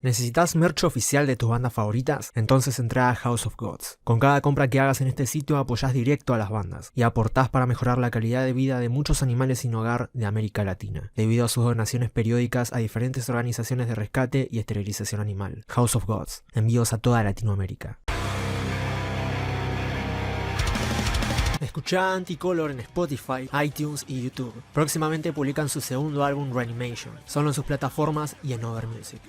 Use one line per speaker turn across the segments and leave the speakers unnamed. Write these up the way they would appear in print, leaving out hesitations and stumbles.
¿Necesitas merch oficial de tus bandas favoritas? Entonces entra a House of Gods. Con cada compra que hagas en este sitio apoyás directo a las bandas y aportás para mejorar la calidad de vida de muchos animales sin hogar de América Latina, debido a sus donaciones periódicas a diferentes organizaciones de rescate y esterilización animal. House of Gods, envíos a toda Latinoamérica. Escuchá Anticolor en Spotify, iTunes y YouTube. Próximamente publican su segundo álbum Reanimation, solo en sus plataformas y en Over Music.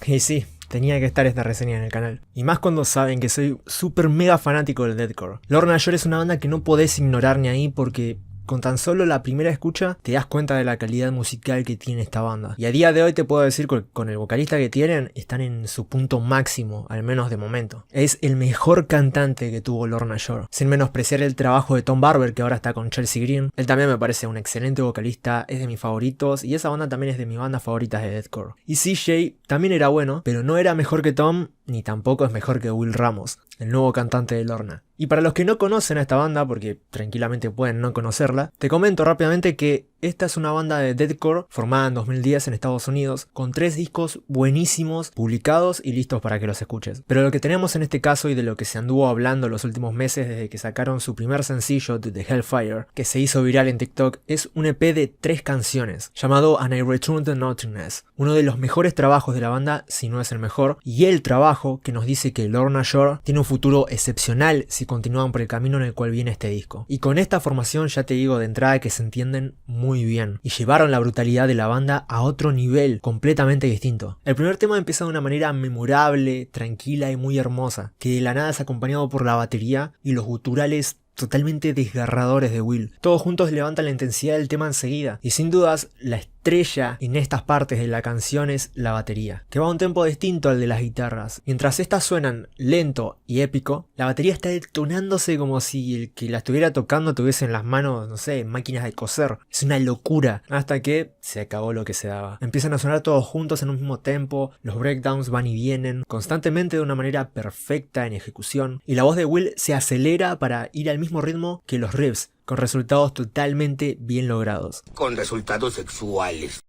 Y sí, tenía que estar esta reseña en el canal. Y más cuando saben que soy súper mega fanático del deathcore. Lorna Shore es una banda que no podés ignorar ni ahí porque con tan solo la primera escucha te das cuenta de la calidad musical que tiene esta banda. Y a día de hoy te puedo decir que con el vocalista que tienen están en su punto máximo, al menos de momento. Es el mejor cantante que tuvo Lorna Shore. Sin menospreciar el trabajo de Tom Barber, que ahora está con Chelsea Green. Él también me parece un excelente vocalista, es de mis favoritos y esa banda también es de mis bandas favoritas de deathcore. Y CJ también era bueno, pero no era mejor que Tom ni tampoco es mejor que Will Ramos, el nuevo cantante de Lorna. Y para los que no conocen a esta banda, porque tranquilamente pueden no conocerla, te comento rápidamente que esta es una banda de deathcore formada en 2010 en Estados Unidos, con 3 discos buenísimos, publicados y listos para que los escuches. Pero lo que tenemos en este caso y de lo que se anduvo hablando los últimos meses desde que sacaron su primer sencillo, The Hellfire, que se hizo viral en TikTok, es un EP de 3 canciones, llamado And I Return to Nothingness, uno de los mejores trabajos de la banda, si no es el mejor, y el trabajo que nos dice que Lorna Shore tiene un futuro excepcional si continúan por el camino en el cual viene este disco. Y con esta formación ya te digo de entrada que se entienden muy bien y llevaron la brutalidad de la banda a otro nivel completamente distinto. El primer tema empieza de una manera memorable, tranquila y muy hermosa, que de la nada es acompañado por la batería y los guturales totalmente desgarradores de Will. Todos juntos levantan la intensidad del tema enseguida y sin dudas la estrella en estas partes de la canción es la batería, que va a un tempo distinto al de las guitarras. Mientras estas suenan lento y épico, la batería está detonándose como si el que la estuviera tocando tuviese en las manos, no sé, máquinas de coser. Es una locura, hasta que se acabó lo que se daba. Empiezan a sonar todos juntos en un mismo tempo, los breakdowns van y vienen, constantemente de una manera perfecta en ejecución, y la voz de Will se acelera para ir al mismo ritmo que los riffs, con resultados totalmente bien logrados.
Con resultados sexuales.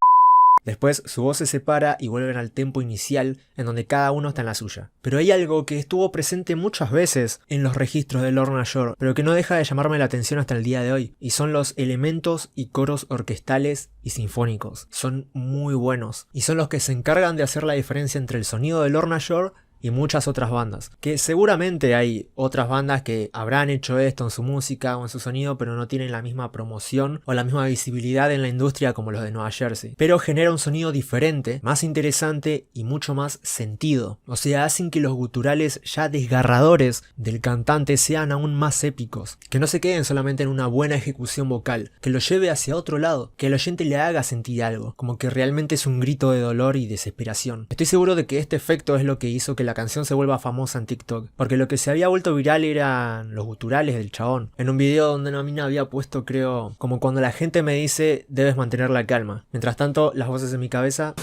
Después su voz se separa y vuelven al tempo inicial en donde cada uno está en la suya. Pero hay algo que estuvo presente muchas veces en los registros de Lorna Shore, pero que no deja de llamarme la atención hasta el día de hoy, y son los elementos y coros orquestales y sinfónicos. Son muy buenos y son los que se encargan de hacer la diferencia entre el sonido de Lorna Shore y muchas otras bandas, que seguramente hay otras bandas que habrán hecho esto en su música o en su sonido, pero no tienen la misma promoción o la misma visibilidad en la industria como los de Nueva Jersey, pero genera un sonido diferente, más interesante y mucho más sentido, o sea, hacen que los guturales ya desgarradores del cantante sean aún más épicos, que no se queden solamente en una buena ejecución vocal, que lo lleve hacia otro lado, que al oyente le haga sentir algo, como que realmente es un grito de dolor y desesperación. Estoy seguro de que este efecto es lo que hizo que la canción se vuelva famosa en TikTok, porque lo que se había vuelto viral eran los guturales del chabón, en un video donde una mina había puesto, creo, como cuando la gente me dice debes mantener la calma. Mientras tanto, las voces en mi cabeza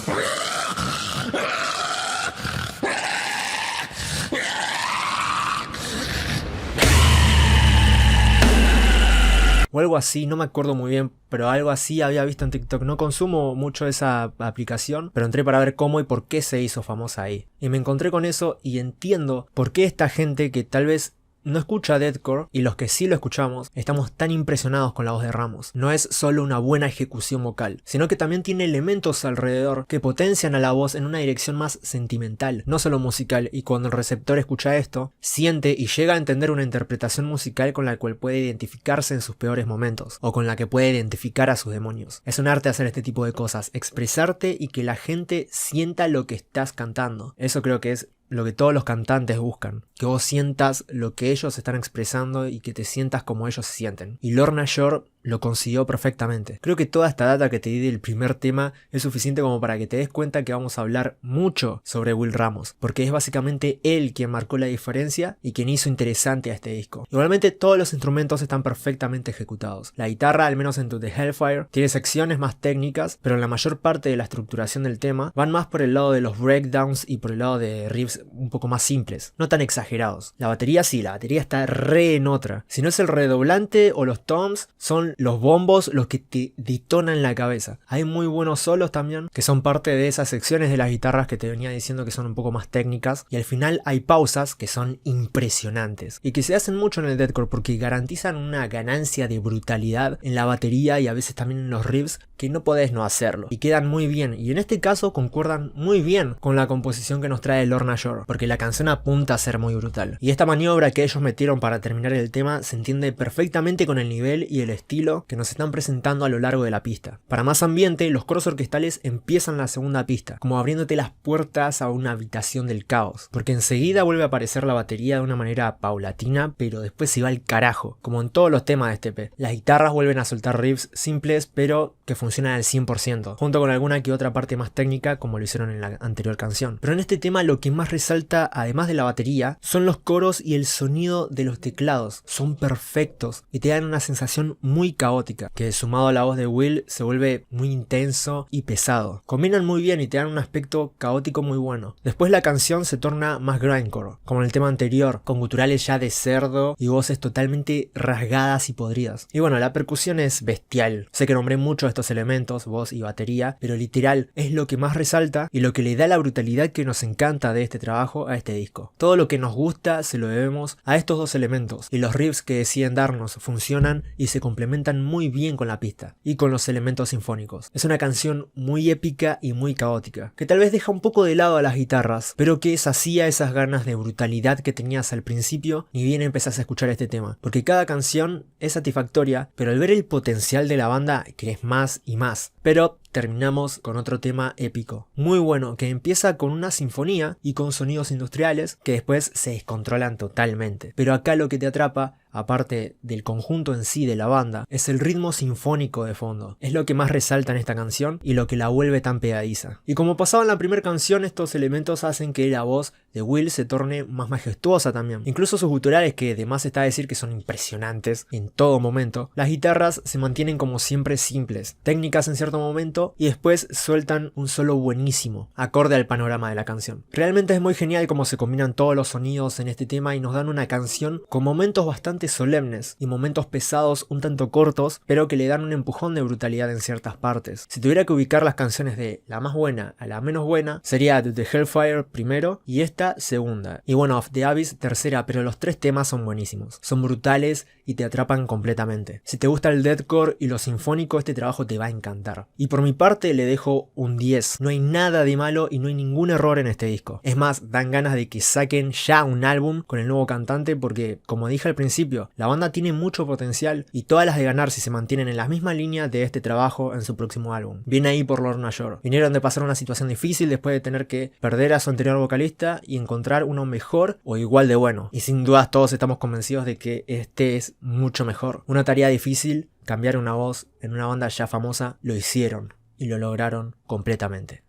o algo así, no me acuerdo muy bien, pero algo así había visto en TikTok. No consumo mucho esa aplicación, pero entré para ver cómo y por qué se hizo famosa ahí. Y me encontré con eso y entiendo por qué esta gente que tal vez no escucha deathcore, y los que sí lo escuchamos, estamos tan impresionados con la voz de Ramos. No es solo una buena ejecución vocal, sino que también tiene elementos alrededor que potencian a la voz en una dirección más sentimental, no solo musical, y cuando el receptor escucha esto, siente y llega a entender una interpretación musical con la cual puede identificarse en sus peores momentos, o con la que puede identificar a sus demonios. Es un arte hacer este tipo de cosas, expresarte y que la gente sienta lo que estás cantando. Eso creo que es lo que todos los cantantes buscan, que vos sientas lo que ellos están expresando y que te sientas como ellos se sienten. Y Lorna Shore lo consiguió perfectamente. Creo que toda esta data que te di del primer tema es suficiente como para que te des cuenta que vamos a hablar mucho sobre Will Ramos, porque es básicamente él quien marcó la diferencia y quien hizo interesante a este disco. Igualmente todos los instrumentos están perfectamente ejecutados. La guitarra, al menos en The Hellfire, tiene secciones más técnicas, pero en la mayor parte de la estructuración del tema van más por el lado de los breakdowns y por el lado de riffs un poco más simples, no tan exagerados exagerados. La batería sí, la batería está re en otra. Si no es el redoblante o los toms, son los bombos los que te detonan la cabeza. Hay muy buenos solos también, que son parte de esas secciones de las guitarras que te venía diciendo que son un poco más técnicas. Y al final hay pausas que son impresionantes y que se hacen mucho en el deathcore porque garantizan una ganancia de brutalidad en la batería y a veces también en los riffs que no podés no hacerlo. Y quedan muy bien. Y en este caso concuerdan muy bien con la composición que nos trae Lorna Shore, porque la canción apunta a ser muy brutal. Y esta maniobra que ellos metieron para terminar el tema se entiende perfectamente con el nivel y el estilo que nos están presentando a lo largo de la pista. Para más ambiente, los coros orquestales empiezan la segunda pista, como abriéndote las puertas a una habitación del caos, porque enseguida vuelve a aparecer la batería de una manera paulatina, pero después se va al carajo, como en todos los temas de este EP. Las guitarras vuelven a soltar riffs simples, pero que funcionan al 100%, junto con alguna que otra parte más técnica, como lo hicieron en la anterior canción. Pero en este tema lo que más resalta, además de la batería, son los coros y el sonido de los teclados. Son perfectos y te dan una sensación muy caótica, que sumado a la voz de Will se vuelve muy intenso y pesado. Combinan muy bien y te dan un aspecto caótico muy bueno. Después la canción se torna más grindcore, como en el tema anterior, con guturales ya de cerdo y voces totalmente rasgadas y podridas. Y bueno, la percusión es bestial. Sé que nombré mucho estos elementos, voz y batería, pero literal es lo que más resalta y lo que le da la brutalidad que nos encanta de este trabajo a este disco. Todo lo que nos gusta se lo debemos a estos dos elementos, y los riffs que deciden darnos funcionan y se complementan muy bien con la pista y con los elementos sinfónicos. Es una canción muy épica y muy caótica, que tal vez deja un poco de lado a las guitarras, pero que sacía esas ganas de brutalidad que tenías al principio ni bien empezás a escuchar este tema, porque cada canción es satisfactoria, pero al ver el potencial de la banda querés más y más. Pero terminamos con otro tema épico, muy bueno, que empieza con una sinfonía y con sonidos industriales que después se descontrolan totalmente. Pero acá lo que te atrapa, aparte del conjunto en sí de la banda, es el ritmo sinfónico de fondo. Es lo que más resalta en esta canción y lo que la vuelve tan pegadiza. Y como pasaba en la primera canción, estos elementos hacen que la voz de Will se torne más majestuosa también. Incluso sus guturales, que además está a decir que son impresionantes en todo momento. Las guitarras se mantienen como siempre simples, técnicas en cierto momento, y después sueltan un solo buenísimo, acorde al panorama de la canción. Realmente es muy genial cómo se combinan todos los sonidos en este tema y nos dan una canción con momentos bastante solemnes y momentos pesados un tanto cortos, pero que le dan un empujón de brutalidad en ciertas partes. Si tuviera que ubicar las canciones de la más buena a la menos buena, sería The Hellfire primero y esta segunda. Y bueno, Of the Abyss tercera, pero los tres temas son buenísimos. Son brutales y te atrapan completamente. Si te gusta el deathcore y lo sinfónico, este trabajo te va a encantar. Y por mi parte le dejo un 10. No hay nada de malo y no hay ningún error en este disco. Es más, dan ganas de que saquen ya un álbum con el nuevo cantante porque, como dije al principio, la banda tiene mucho potencial y todas las de ganar si se mantienen en la misma línea de este trabajo en su próximo álbum. Viene ahí por Lorna Shore. Vinieron de pasar una situación difícil después de tener que perder a su anterior vocalista y encontrar uno mejor o igual de bueno. Y sin dudas todos estamos convencidos de que este es mucho mejor. Una tarea difícil, cambiar una voz en una banda ya famosa, lo hicieron y lo lograron completamente.